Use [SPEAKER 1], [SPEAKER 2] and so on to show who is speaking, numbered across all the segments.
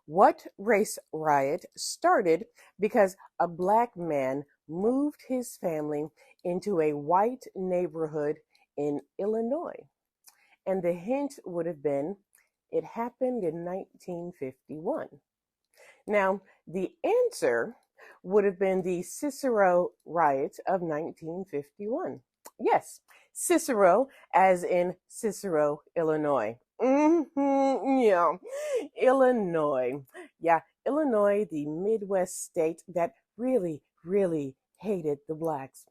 [SPEAKER 1] What race riot started because a black man moved his family into a white neighborhood in Illinois? And the hint would have been it happened in 1951. Now, the answer would have been the Cicero Riot of 1951. Yes, Cicero, as in Cicero, Illinois. Yeah, Illinois. Yeah, Illinois, the Midwest state that really, really hated the blacks.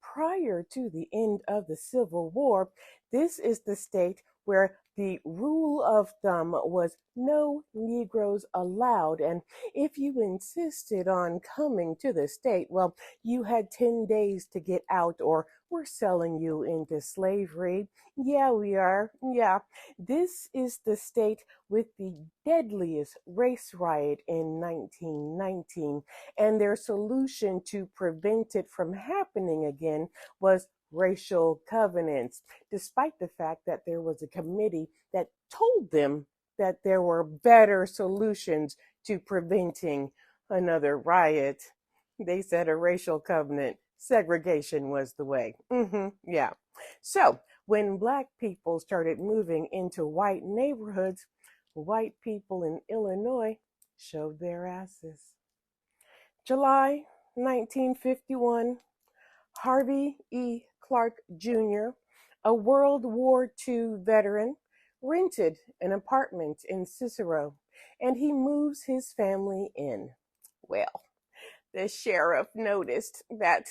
[SPEAKER 1] Prior to the end of the Civil War, this is the state where the rule of thumb was no Negroes allowed. And if you insisted on coming to the state, well, you had 10 days to get out or we're selling you into slavery. Yeah, we are. Yeah. This is the state with the deadliest race riot in 1919. And their solution to prevent it from happening again was racial covenants, despite the fact that there was a committee that told them that there were better solutions to preventing another riot. They said a racial covenant, segregation was the way. Yeah. So when black people started moving into white neighborhoods, white people in Illinois showed their asses. July 1951, Harvey E. Clark Jr., a World War II veteran, rented an apartment in Cicero, and he moves his family in. Well, the sheriff noticed that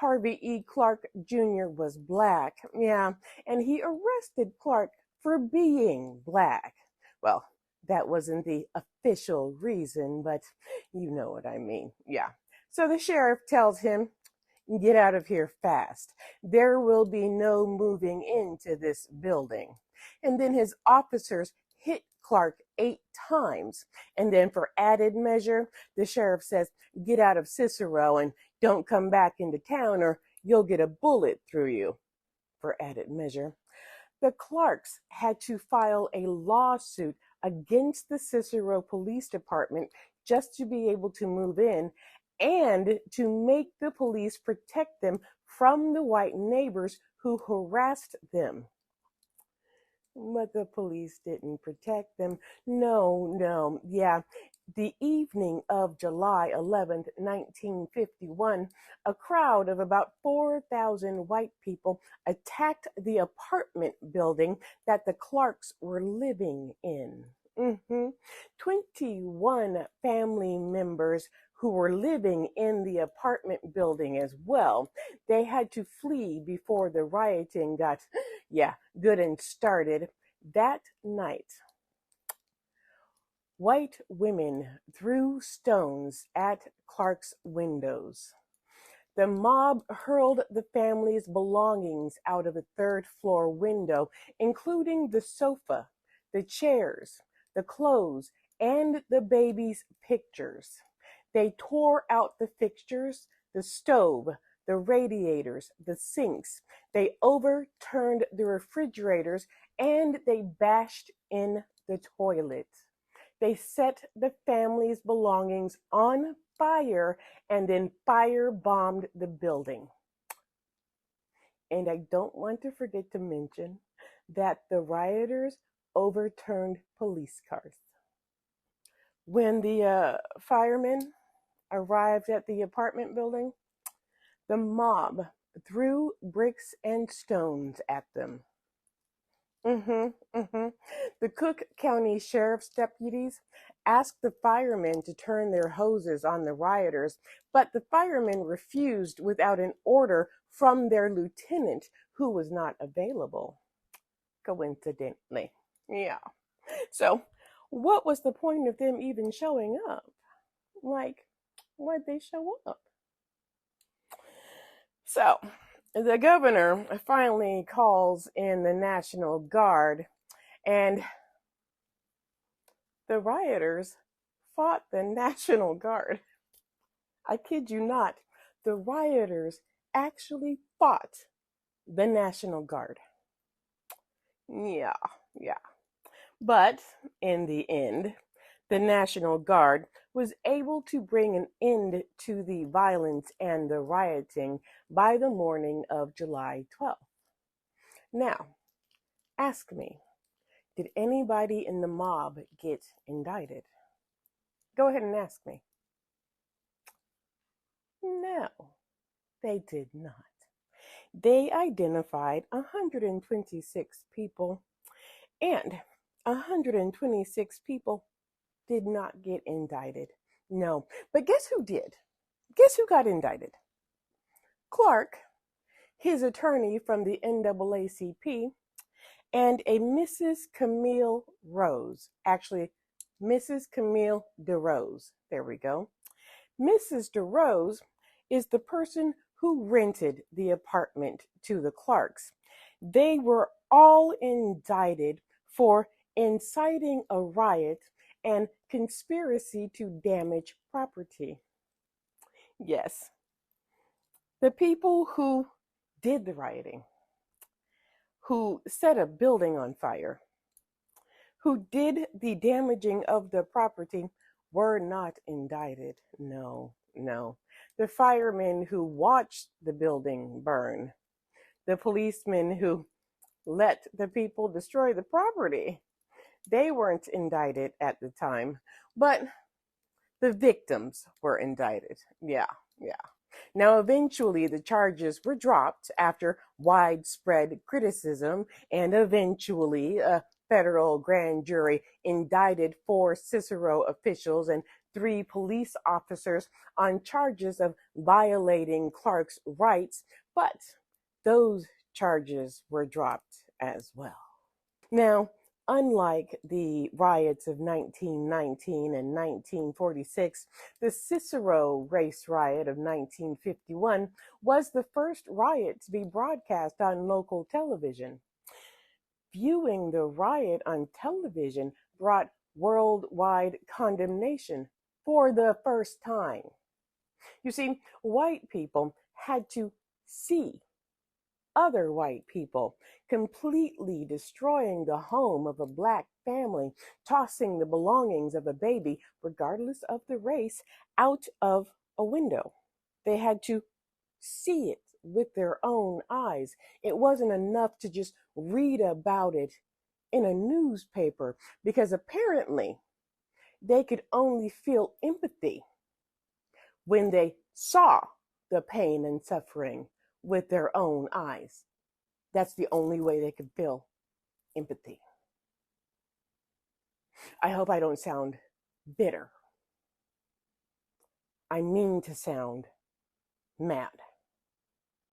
[SPEAKER 1] Harvey E. Clark Jr. was black, yeah, and he arrested Clark for being black. Well, that wasn't the official reason, but you know what I mean, yeah. So the sheriff tells him, get out of here fast. There will be no moving into this building. And then his officers hit Clark 8 times. And then for added measure, the sheriff says, get out of Cicero and don't come back into town or you'll get a bullet through you. For added measure, the Clarks had to file a lawsuit against the Cicero Police Department just to be able to move in and to make the police protect them from the white neighbors who harassed them. But the police didn't protect them. No, yeah. The evening of July 11th, 1951, a crowd of about 4,000 white people attacked the apartment building that the Clarks were living in. 21 family members who were living in the apartment building as well. They had to flee before the rioting got, good and started. That night, white women threw stones at Clark's windows. The mob hurled the family's belongings out of a third-floor window, including the sofa, the chairs, the clothes, and the baby's pictures. They tore out the fixtures, the stove, the radiators, the sinks. They overturned the refrigerators, and they bashed in the toilet. They set the family's belongings on fire and then firebombed the building. And I don't want to forget to mention that the rioters overturned police cars. When the firemen arrived at the apartment building, the mob threw bricks and stones at them. The Cook County Sheriff's deputies asked the firemen to turn their hoses on the rioters, but the firemen refused without an order from their lieutenant, who was not available. Coincidentally. Yeah. So, what was the point of them even showing up? Like, why'd they show up? So, the governor finally calls in the National Guard, and the rioters fought the National Guard. I kid you not, the rioters actually fought the National Guard. Yeah. But in the end, The National Guard was able to bring an end to the violence and the rioting by the morning of July 12th. Now, ask me, did anybody in the mob get indicted? Go ahead and ask me. No, they did not. They identified 126 people, and 126 people did not get indicted. No, but guess who did? Guess who got indicted? Clark, his attorney from the NAACP, and a Mrs. Camille Rose. Actually, Mrs. Camille DeRose. There we go. Mrs. DeRose is the person who rented the apartment to the Clarks. They were all indicted for inciting a riot and conspiracy to damage property. Yes, the people who did the rioting, who set a building on fire, who did the damaging of the property were not indicted. No, no. The firemen who watched the building burn, the policemen who let the people destroy the property, they weren't indicted at the time, but the victims were indicted. Yeah, yeah. Now, eventually, the charges were dropped after widespread criticism, and eventually, a federal grand jury indicted 4 Cicero officials and 3 police officers on charges of violating Clark's rights, but those charges were dropped as well. Now, unlike the riots of 1919 and 1946, the Cicero race riot of 1951 was the first riot to be broadcast on local television. Viewing the riot on television brought worldwide condemnation for the first time. You see, white people had to see other white people completely destroying the home of a black family, tossing the belongings of a baby, regardless of the race, out of a window. They had to see it with their own eyes. It wasn't enough to just read about it in a newspaper, because apparently they could only feel empathy when they saw the pain and suffering with their own eyes. That's the only way they could feel empathy. I hope I don't sound bitter. I mean to sound mad.